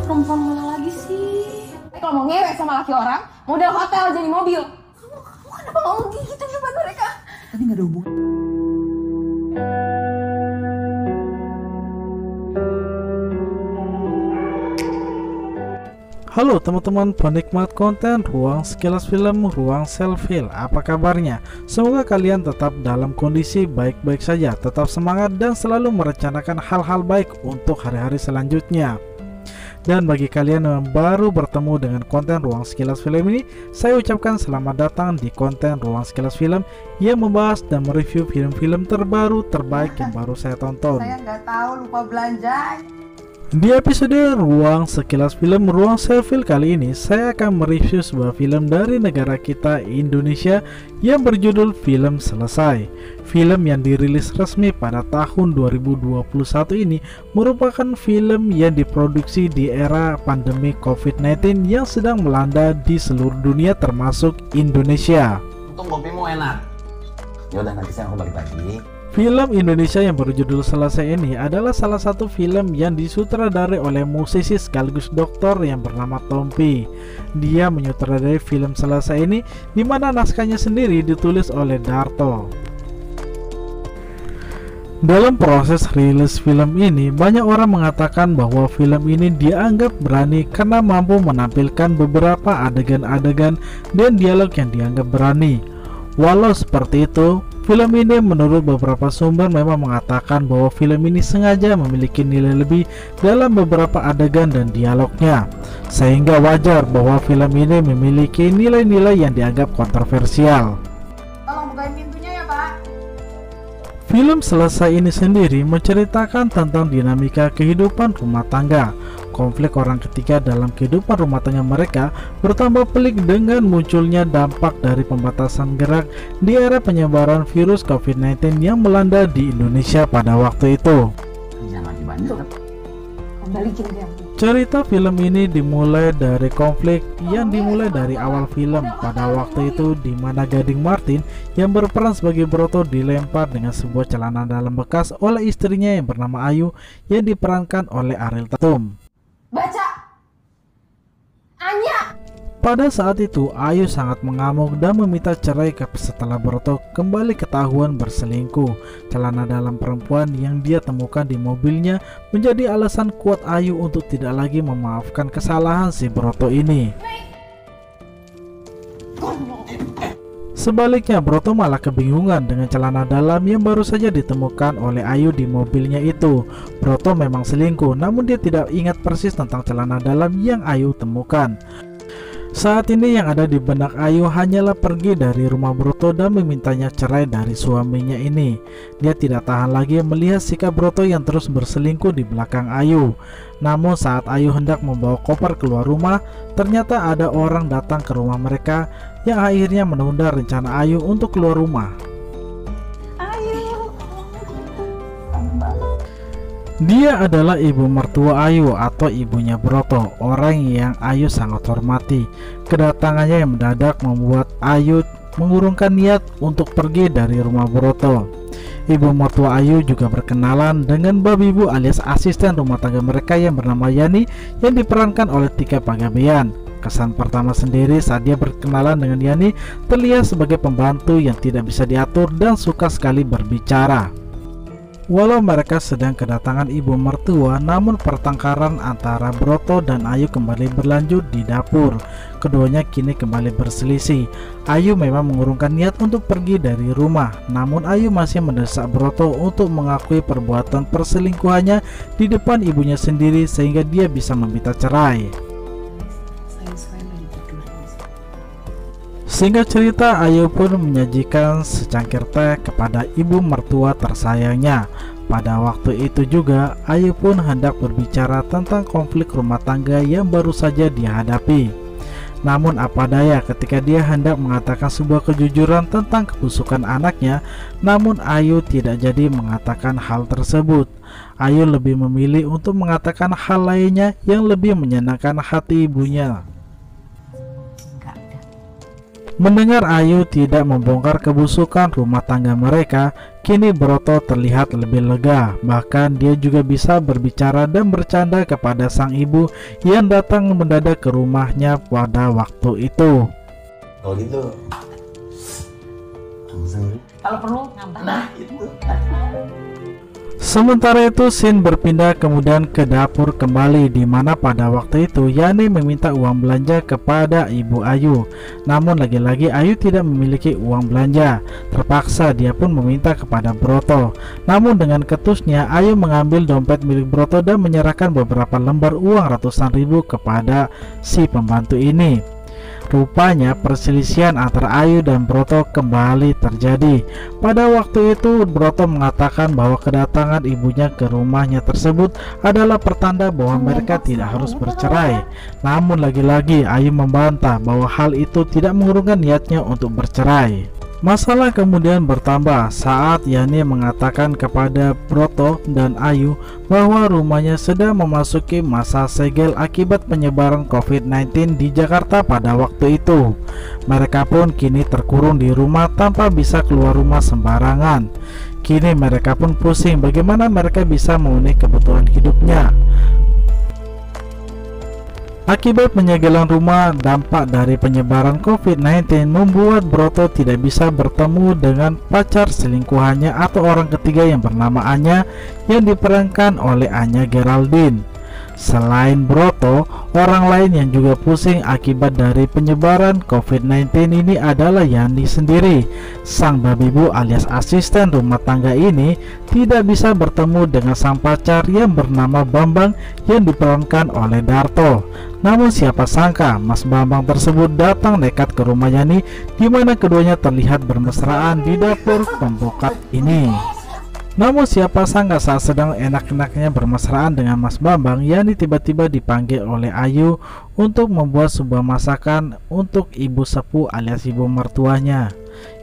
perempuan mana lagi sih? Kalau mau ngewek sama laki orang, model hotel jadi mobil. Kamu kenapa ngomong gitu depan mereka? Tadi nggak ada hubungan. Halo teman-teman penikmat konten Ruang Sekilas Film, Ruang Selfie, apa kabarnya? Semoga kalian tetap dalam kondisi baik-baik saja, tetap semangat dan selalu merencanakan hal-hal baik untuk hari-hari selanjutnya. Dan bagi kalian yang baru bertemu dengan konten Ruang Sekilas Film ini, saya ucapkan selamat datang di konten Ruang Sekilas Film yang membahas dan mereview film-film terbaru terbaik yang baru saya tonton. Saya nggak tahu, lupa belanja. Di episode Ruang Sekilas Film Ruang Selfie kali ini, saya akan mereview sebuah film dari negara kita Indonesia yang berjudul Film Selesai. Film yang dirilis resmi pada tahun 2021 ini merupakan film yang diproduksi di era pandemi COVID-19 yang sedang melanda di seluruh dunia termasuk Indonesia. Untung kopimu enak. Yaudah nanti saya balik lagi. Film Indonesia yang berjudul Selesai ini adalah salah satu film yang disutradarai oleh musisi sekaligus dokter yang bernama Tompi. Dia menyutradarai film Selesai ini, di mana naskahnya sendiri ditulis oleh Darto. Dalam proses rilis film ini, banyak orang mengatakan bahwa film ini dianggap berani karena mampu menampilkan beberapa adegan-adegan dan dialog yang dianggap berani. Walau seperti itu, film ini menurut beberapa sumber memang mengatakan bahwa film ini sengaja memiliki nilai lebih dalam beberapa adegan dan dialognya, sehingga wajar bahwa film ini memiliki nilai-nilai yang dianggap kontroversial. Tolong bukain pintunya ya, Pak. Film Selesai ini sendiri menceritakan tentang dinamika kehidupan rumah tangga. Konflik orang ketiga dalam kehidupan rumah tangga mereka bertambah pelik dengan munculnya dampak dari pembatasan gerak di era penyebaran virus COVID-19 yang melanda di Indonesia pada waktu itu. Jangan dibantu. Balikin dia. Cerita film ini dimulai dari konflik yang dimulai dari awal film pada waktu itu, di mana Gading Martin yang berperan sebagai Broto dilempar dengan sebuah celana dalam bekas oleh istrinya yang bernama Ayu yang diperankan oleh Ariel Tatum. Baca! Anya! Pada saat itu, Ayu sangat mengamuk dan meminta cerai setelah Broto kembali ketahuan berselingkuh. Celana dalam perempuan yang dia temukan di mobilnya menjadi alasan kuat Ayu untuk tidak lagi memaafkan kesalahan si Broto ini. Sebaliknya, Broto malah kebingungan dengan celana dalam yang baru saja ditemukan oleh Ayu di mobilnya itu. Broto memang selingkuh, namun dia tidak ingat persis tentang celana dalam yang Ayu temukan. Saat ini yang ada di benak Ayu hanyalah pergi dari rumah Broto dan memintanya cerai dari suaminya ini. Dia tidak tahan lagi melihat sikap Broto yang terus berselingkuh di belakang Ayu. Namun saat Ayu hendak membawa koper keluar rumah, ternyata ada orang datang ke rumah mereka yang akhirnya menunda rencana Ayu untuk keluar rumah. Dia adalah ibu mertua Ayu atau ibunya Broto, orang yang Ayu sangat hormati. Kedatangannya yang mendadak membuat Ayu mengurungkan niat untuk pergi dari rumah Broto. Ibu mertua Ayu juga berkenalan dengan Babi Bu alias asisten rumah tangga mereka yang bernama Yani yang diperankan oleh Tika Panggabean. Kesan pertama sendiri saat dia berkenalan dengan Yani terlihat sebagai pembantu yang tidak bisa diatur dan suka sekali berbicara. Walau mereka sedang kedatangan ibu mertua, namun pertengkaran antara Broto dan Ayu kembali berlanjut di dapur. Keduanya kini kembali berselisih. Ayu memang mengurungkan niat untuk pergi dari rumah, namun Ayu masih mendesak Broto untuk mengakui perbuatan perselingkuhannya di depan ibunya sendiri sehingga dia bisa meminta cerai. Singkat cerita, Ayu pun menyajikan secangkir teh kepada ibu mertua tersayangnya. Pada waktu itu juga, Ayu pun hendak berbicara tentang konflik rumah tangga yang baru saja dia hadapi. Namun apa daya ketika dia hendak mengatakan sebuah kejujuran tentang kebusukan anaknya, namun Ayu tidak jadi mengatakan hal tersebut. Ayu lebih memilih untuk mengatakan hal lainnya yang lebih menyenangkan hati ibunya. Mendengar Ayu tidak membongkar kebusukan rumah tangga mereka, kini Broto terlihat lebih lega. Bahkan dia juga bisa berbicara dan bercanda kepada sang ibu yang datang mendadak ke rumahnya pada waktu itu. Kalau gitu, Kalau perlu ngambek. nah itu. Sementara itu Shin berpindah kemudian ke dapur kembali, di mana pada waktu itu Yani meminta uang belanja kepada Ibu Ayu. Namun lagi-lagi Ayu tidak memiliki uang belanja. Terpaksa dia pun meminta kepada Broto. Namun dengan ketusnya Ayu mengambil dompet milik Broto dan menyerahkan beberapa lembar uang ratusan ribu kepada si pembantu ini. Rupanya perselisihan antara Ayu dan Broto kembali terjadi. Pada waktu itu Broto mengatakan bahwa kedatangan ibunya ke rumahnya tersebut adalah pertanda bahwa mereka tidak harus bercerai. Namun lagi-lagi Ayu membantah bahwa hal itu tidak mengurungkan niatnya untuk bercerai. Masalah kemudian bertambah saat Yani mengatakan kepada Broto dan Ayu bahwa rumahnya sedang memasuki masa segel akibat penyebaran COVID-19 di Jakarta pada waktu itu. Mereka pun kini terkurung di rumah tanpa bisa keluar rumah sembarangan. Kini mereka pun pusing bagaimana mereka bisa memenuhi kebutuhan hidupnya. Akibat penyegelan rumah, dampak dari penyebaran COVID-19 membuat Broto tidak bisa bertemu dengan pacar selingkuhannya atau orang ketiga yang bernama Anya yang diperankan oleh Anya Geraldine. Selain Broto, orang lain yang juga pusing akibat dari penyebaran COVID-19 ini adalah Yani sendiri. Sang babibu alias asisten rumah tangga ini tidak bisa bertemu dengan sang pacar yang bernama Bambang yang diperankan oleh Darto. Namun siapa sangka Mas Bambang tersebut datang nekat ke rumah Yani, di mana keduanya terlihat bermesraan di dapur pembokat ini. Namun siapa sangka saat sedang enak-enaknya bermesraan dengan Mas Bambang, Yani tiba-tiba dipanggil oleh Ayu untuk membuat sebuah masakan untuk ibu sepuh alias ibu mertuanya.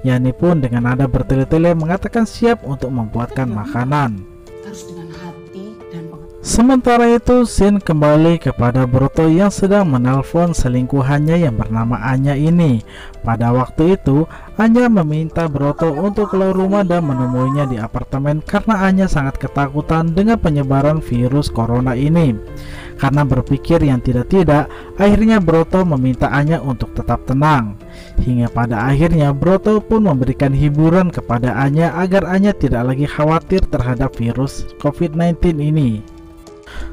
Yani pun dengan nada bertele-tele mengatakan siap untuk membuatkan makanan. Harus dengan hati dan pengetahuan. Sementara itu Shin kembali kepada Broto yang sedang menelpon selingkuhannya yang bernama Anya ini. Pada waktu itu Anya meminta Broto untuk keluar rumah dan menemuinya di apartemen karena Anya sangat ketakutan dengan penyebaran virus corona ini. Karena berpikir yang tidak-tidak, akhirnya Broto meminta Anya untuk tetap tenang. Hingga pada akhirnya Broto pun memberikan hiburan kepada Anya agar Anya tidak lagi khawatir terhadap virus COVID-19 ini.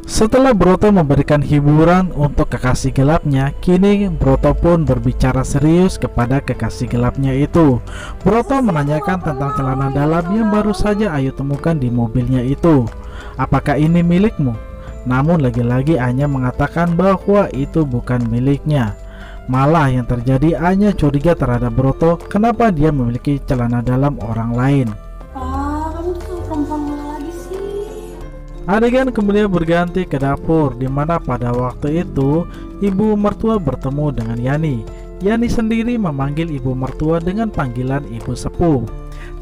Setelah Broto memberikan hiburan untuk kekasih gelapnya, kini Broto pun berbicara serius kepada kekasih gelapnya itu. Broto menanyakan tentang celana dalam yang baru saja Ayu temukan di mobilnya itu. Apakah ini milikmu? Namun lagi-lagi Anya mengatakan bahwa itu bukan miliknya. Malah yang terjadi Anya curiga terhadap Broto kenapa dia memiliki celana dalam orang lain. Kamu tuh perempuan mana lagi sih? Adegan kemudian berganti ke dapur, di mana pada waktu itu ibu mertua bertemu dengan Yani. Yani sendiri memanggil ibu mertua dengan panggilan ibu sepuh.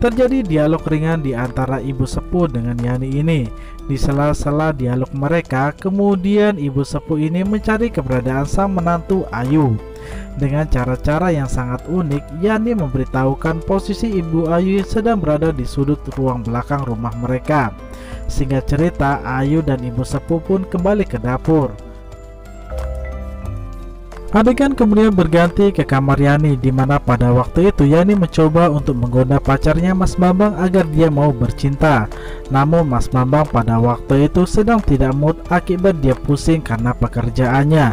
Terjadi dialog ringan di antara ibu sepuh dengan Yani ini. Di sela-sela dialog mereka, kemudian ibu sepuh ini mencari keberadaan sang menantu Ayu. Dengan cara-cara yang sangat unik, Yani memberitahukan posisi ibu Ayu sedang berada di sudut ruang belakang rumah mereka. Singkat cerita, Ayu dan ibu sepuh pun kembali ke dapur. Adegan kemudian berganti ke kamar Yani, di mana pada waktu itu Yani mencoba untuk menggoda pacarnya Mas Bambang agar dia mau bercinta. Namun Mas Bambang pada waktu itu sedang tidak mood akibat dia pusing karena pekerjaannya.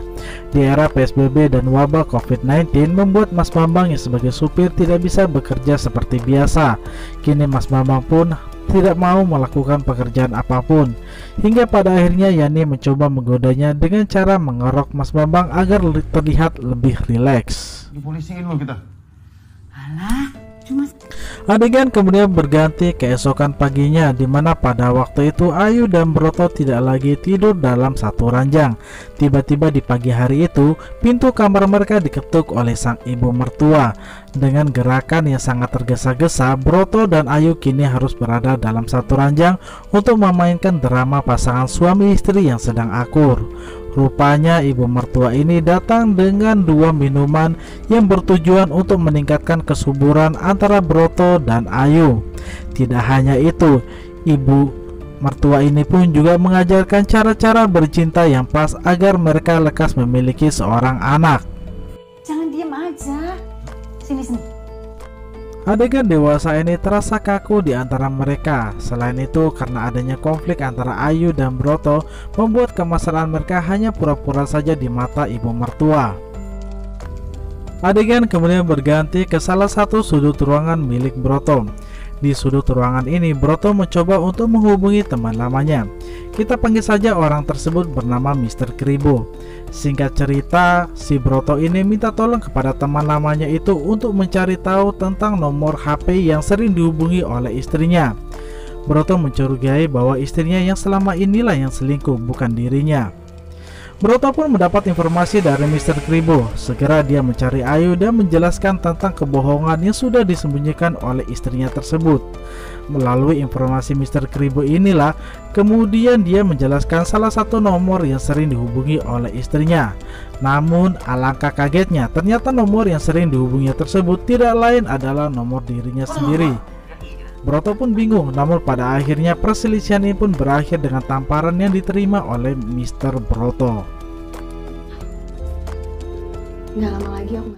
Di era PSBB dan wabah COVID-19 membuat Mas Bambang yang sebagai supir tidak bisa bekerja seperti biasa. Kini Mas Bambang pun tidak mau melakukan pekerjaan apapun. Hingga pada akhirnya Yani mencoba menggodanya dengan cara mengerok Mas Bambang agar terlihat lebih rileks. Dipolisiin lo kita. Alah, cuma Adegan kemudian berganti keesokan paginya, di mana pada waktu itu Ayu dan Broto tidak lagi tidur dalam satu ranjang. Tiba-tiba di pagi hari itu, pintu kamar mereka diketuk oleh sang ibu mertua. Dengan gerakan yang sangat tergesa-gesa, Broto dan Ayu kini harus berada dalam satu ranjang untuk memainkan drama pasangan suami istri yang sedang akur. Rupanya ibu mertua ini datang dengan 2 minuman yang bertujuan untuk meningkatkan kesuburan antara Broto dan Ayu. Tidak hanya itu, ibu mertua ini pun juga mengajarkan cara-cara bercinta yang pas agar mereka lekas memiliki seorang anak. Jangan diem aja. Sini. Adegan dewasa ini terasa kaku di antara mereka. Selain itu, karena adanya konflik antara Ayu dan Broto, membuat kemesraan mereka hanya pura-pura saja di mata ibu mertua. Adegan kemudian berganti ke salah satu sudut ruangan milik Broto. Di sudut ruangan ini, Broto mencoba untuk menghubungi teman lamanya. Kita panggil saja orang tersebut bernama Mr. Kribo. Singkat cerita, si Broto ini minta tolong kepada teman lamanya itu untuk mencari tahu tentang nomor HP yang sering dihubungi oleh istrinya. Broto mencurigai bahwa istrinya yang selama inilah yang selingkuh, bukan dirinya. Broto pun mendapat informasi dari Mr. Kribo. Segera dia mencari Ayu dan menjelaskan tentang kebohongan yang sudah disembunyikan oleh istrinya tersebut. Melalui informasi Mr. Kribo inilah, kemudian dia menjelaskan salah satu nomor yang sering dihubungi oleh istrinya. Namun alangkah kagetnya, ternyata nomor yang sering dihubunginya tersebut tidak lain adalah nomor dirinya sendiri. Broto pun bingung, namun pada akhirnya perselisihan ini pun berakhir dengan tamparan yang diterima oleh Mr. Broto. Nggak lama lagi aku